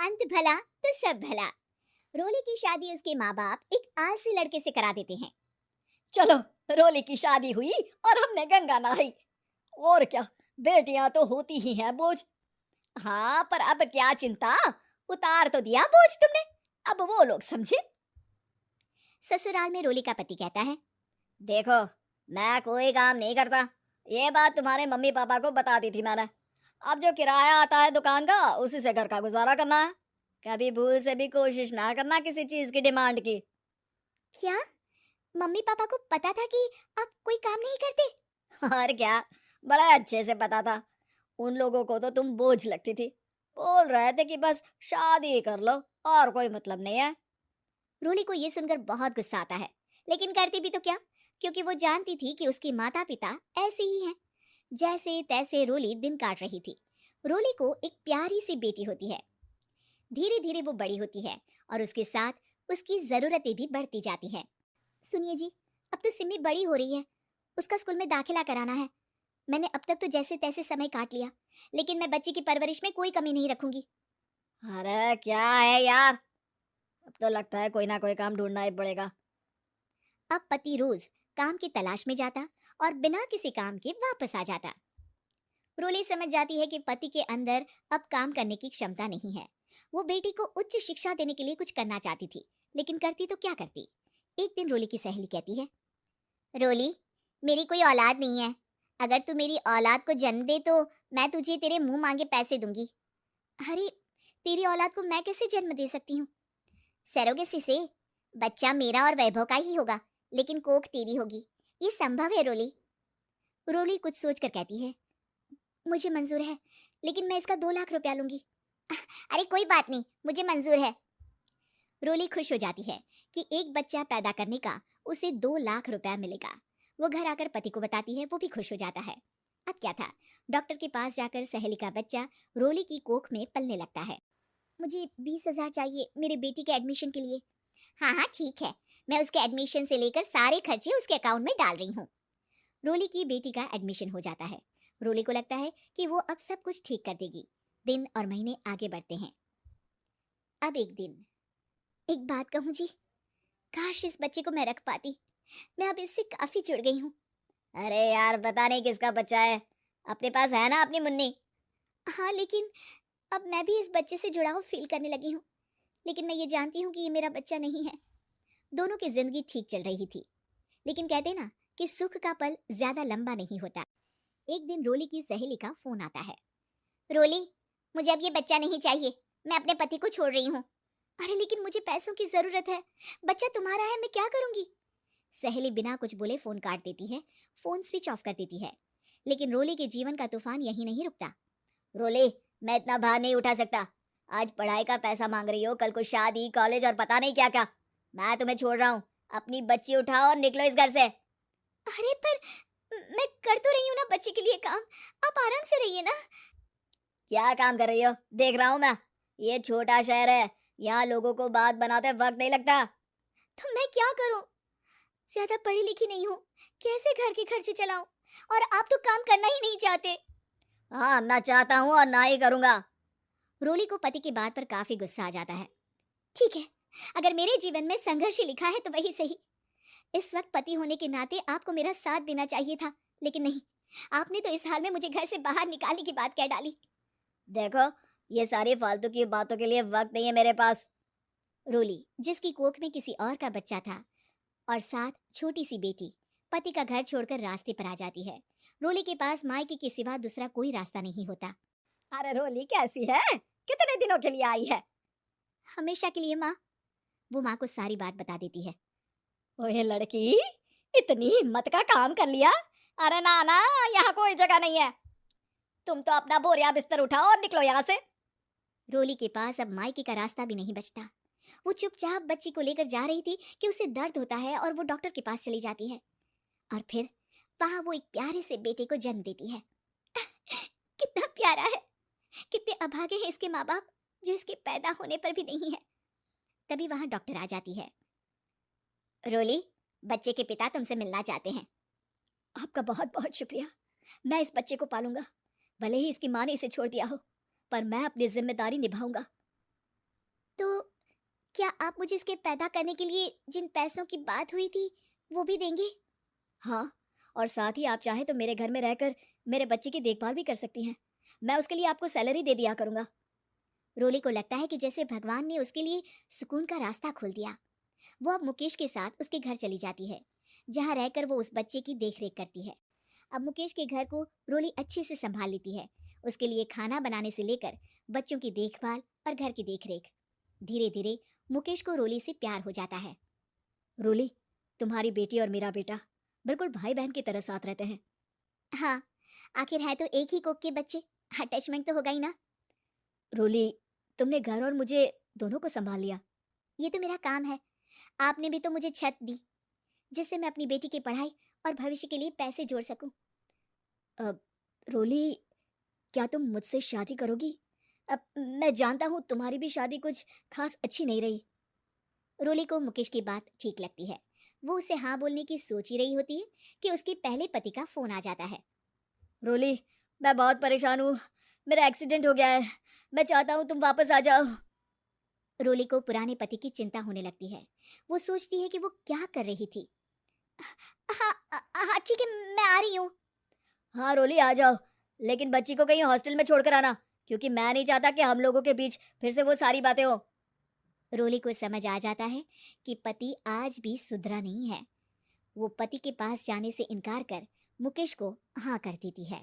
अंत भला तो सब भला। रोली की शादी उसके माँ बाप एक आलसी लड़के से करा देते हैं। चलो, रोली की शादी हुई और हमने गंगा नहाई। और क्या, बेटियां तो होती ही हैं बोझ। हाँ, पर अब क्या चिंता, उतार तो दिया बोझ तुमने, अब वो लोग समझे। ससुराल में रोली का पति कहता है, देखो, मैं कोई काम नहीं करता, ये बात तुम्हारे मम्मी पापा को बता दी थी मैंने। अब जो किराया आता है दुकान का, उसी से घर का गुजारा करना है। कभी भूल से भी कोशिश ना करना किसी चीज की डिमांड की। क्या मम्मी पापा को पता था कि आप कोई काम नहीं करते? और क्या, बड़ा अच्छे से पता था। उन लोगों को तो तुम बोझ लगती थी, बोल रहे थे कि बस शादी कर लो और कोई मतलब नहीं है। रोली को ये सुनकर बहुत गुस्सा आता है, लेकिन करती भी तो क्या, क्योंकि वो जानती थी कि उसके माता पिता ऐसे ही हैं। जैसे तैसे रोली दिन काट रही थी। रोली को एक प्यारी सी बेटी होती है। धीरे धीरे वो बड़ी होती है और उसके साथ उसकी जरूरतें भी बढ़ती जाती हैं। सुनिए जी, अब तो सिमी बड़ी हो रही है, उसका स्कूल में दाखिला कराना है। मैंने अब तक तो जैसे तैसे समय काट लिया, लेकिन मैं बच्ची की परवरिश में कोई कमी नहीं रखूंगी। अरे क्या है यार, अब तो लगता है कोई ना कोई काम ढूंढना ही पड़ेगा। अब पति रोज काम की तलाश में जाता और बिना किसी काम के वापस आ जाता। रोली समझ जाती है कि पति के अंदर अब काम करने की क्षमता नहीं है। वो बेटी को उच्च शिक्षा देने के लिए कुछ करना चाहती थी, लेकिन करती तो क्या करती। एक दिन रोली की सहेली कहती है, रोली, मेरी कोई औलाद नहीं है। अगर तू मेरी औलाद को जन्म दे तो मैं तुझे तेरे मुंह मांगे पैसे दूंगी। अरे, तेरी औलाद को मैं कैसे जन्म दे सकती हूँ? सरोगेसी से। बच्चा मेरा और वैभव का ही होगा, लेकिन कोख तेरी होगी। ये संभव है रोली। रोली कुछ सोच कर कहती है, मुझे मंजूर है, लेकिन मैं इसका 2 लाख रुपया लूंगी। अरे कोई बात नहीं, मुझे मंजूर है। रोली खुश हो जाती है कि एक बच्चा पैदा करने का उसे 2 लाख रुपया मिलेगा। वो घर आकर पति को बताती है, वो भी खुश हो जाता है। अब क्या था, डॉक्टर के पास जाकर सहेली का बच्चा रोली की कोख में पलने लगता है। मुझे 20,000 चाहिए मेरी बेटी के एडमिशन के लिए। हाँ हाँ ठीक है, मैं उसके एडमिशन से लेकर सारे खर्चे उसके अकाउंट में डाल रही हूँ। रोली की बेटी का एडमिशन हो जाता है। रोली को लगता है कि वो अब सब कुछ ठीक कर देगी। दिन और महीने आगे बढ़ते हैं। अब एक दिन, एक बात कहूँ जी, काश इस बच्चे को मैं रख पाती। मैं अब इससे काफी जुड़ गई हूँ। अरे यार, पता नहीं किसका बच्चा है, अपने पास है ना अपनी मुन्नी। हाँ, लेकिन अब मैं भी इस बच्चे से जुड़ाव फील करने लगी हूँ। लेकिन मैं ये जानती हूँ कि ये मेरा बच्चा नहीं है। दोनों की जिंदगी ठीक चल रही थी, लेकिन कहते ना कि सुख का पल ज्यादा लंबा नहीं होता। एक दिन रोली की सहेली का फोन आता है। रोली, मुझे अब ये बच्चा नहीं चाहिए, मैं अपने पति को छोड़ रही हूँ। अरे लेकिन मुझे पैसों की जरूरत है, बच्चा तुम्हारा है, मैं क्या करूंगी? सहेली बिना कुछ बोले फोन काट देती है, फोन स्विच ऑफ कर देती है। लेकिन रोली के जीवन का तूफान यहीं नहीं रुकता। रोली, मैं इतना भार नहीं उठा सकता। आज पढ़ाई का पैसा मांग रही हो, कल को शादी, कॉलेज और पता नहीं क्या क्या। मैं तुम्हें छोड़ रहा हूँ, अपनी बच्ची उठाओ और निकलो इस घर से। अरे पर मैं कर तो रही हूँ ना बच्चे के लिए काम, आप आराम से रहिए ना। क्या काम कर रही हो, देख रहा हूँ मैं। ये छोटा शहर है, यहाँ लोगों को बात बनाते वक्त नहीं लगता। तो मैं क्या करूँ? ज्यादा पढ़ी लिखी नहीं हूँ, कैसे घर के खर्चे चलाऊं? और आप तो काम करना ही नहीं चाहते। हाँ, ना चाहता हूँ और ना ही करूंगा। रोली को पति की बात पर काफी गुस्सा आ जाता है। ठीक है, अगर मेरे जीवन में संघर्ष ही लिखा है तो वही सही। इस वक्त पति होने के नाते आपको मेरा साथ देना चाहिए था, लेकिन नहीं, आपने तो इस हाल में मुझे घर से बाहर निकालने की बात कह डाली। देखो, ये सारी फालतू की बातों के लिए वक्त नहीं है मेरे पास। रोली, जिसकी कोख में किसी और का बच्चा था और साथ छोटी सी बेटी, पति का घर छोड़कर रास्ते पर आ जाती है। रोली के पास मायके के सिवा दूसरा कोई रास्ता नहीं होता। अरे रोली कैसी है, कितने दिनों के लिए आई है? हमेशा के लिए माँ। वो माँ को सारी बात बता देती है। ओए लड़की, इतनी हिम्मत का काम कर लिया। अरे ना ना, यहाँ कोई जगह नहीं है। तुम तो अपना बोरिया बिस्तर उठाओ और निकलो यहाँ से। रोली के पास अब मायके का रास्ता भी नहीं बचता। वो चुपचाप बच्ची को लेकर जा रही थी कि उसे दर्द होता है और वो डॉक्टर के पास चली जाती है। और फिर वहां वो एक प्यारे से बेटे को जन्म देती है। कितना प्यारा है, कितने अभागे हैं इसके माँ बाप जो इसके पैदा होने पर भी नहीं है। तभी वहां डॉक्टर आ जाती है। रोली, बच्चे के पिता तुमसे मिलना चाहते हैं। आपका बहुत बहुत शुक्रिया, मैं इस बच्चे को पालूंगा। भले ही इसकी माँ ने इसे छोड़ दिया हो, पर मैं अपनी जिम्मेदारी निभाऊंगा। तो क्या आप मुझे इसके पैदा करने के लिए जिन पैसों की बात हुई थी वो भी देंगे? हाँ, और साथ ही आप चाहें तो मेरे घर में रहकर मेरे बच्चे की देखभाल भी कर सकती हैं। मैं उसके लिए आपको सैलरी दे दिया करूँगा। रोली को लगता है कि जैसे भगवान ने उसके लिए सुकून का रास्ता खोल दिया। वो अब मुकेश के साथ उसके घर चली जाती है, जहाँ रहकर वो उस बच्चे की देखरेख करती है। अब मुकेश के घर को रोली अच्छे से संभाल लेती है, उसके लिए खाना बनाने से लेकर बच्चों की देखभाल और घर की देखरेख। धीरे धीरे मुकेश को रोली से प्यार हो जाता है। रोली, तुम्हारी बेटी और मेरा बेटा बिल्कुल भाई बहन की तरह साथ रहते हैं। हाँ, आखिर है तो एक ही कोख के बच्चे, अटैचमेंट तो होगा ही ना। रोली, तुमने घर और मुझे दोनों को संभाल लिया। ये तो मेरा काम है। आपने भी तो मुझे छत दी, जिससे मैं अपनी बेटी की पढ़ाई और भविष्य के लिए पैसे जोड़ सकूं। अब रोली, क्या तुम मुझसे शादी करोगी? अब मैं जानता हूँ तुम्हारी भी शादी कुछ खास अच्छी नहीं रही। रोली को मुकेश की बात ठीक लगती है। वो उसे हाँ बोलने की सोच ही रही होती है कि उसके पहले पति का फोन आ जाता है। रोली, मैं बहुत परेशान हूँ। मेरा एक्सीडेंट हो गया है। मैं चाहता हूँ तुम वापस आ जाओ। रोली को पुराने पति की चिंता होने लगती है। वो सोचती है कि वो क्या कर रही थी। हाँ हाँ ठीक है, मैं आ रही हूँ। हाँ रोली, आ जाओ, लेकिन बच्ची को कहीं हॉस्टल में छोड़कर आना, क्योंकि मैं नहीं चाहता कि हम लोगों के बीच फिर से वो सारी बातें हो। रोली को समझ आ जाता है कि पति आज भी सुधरा नहीं है। वो पति के पास जाने से इनकार कर मुकेश को हाँ कर देती है।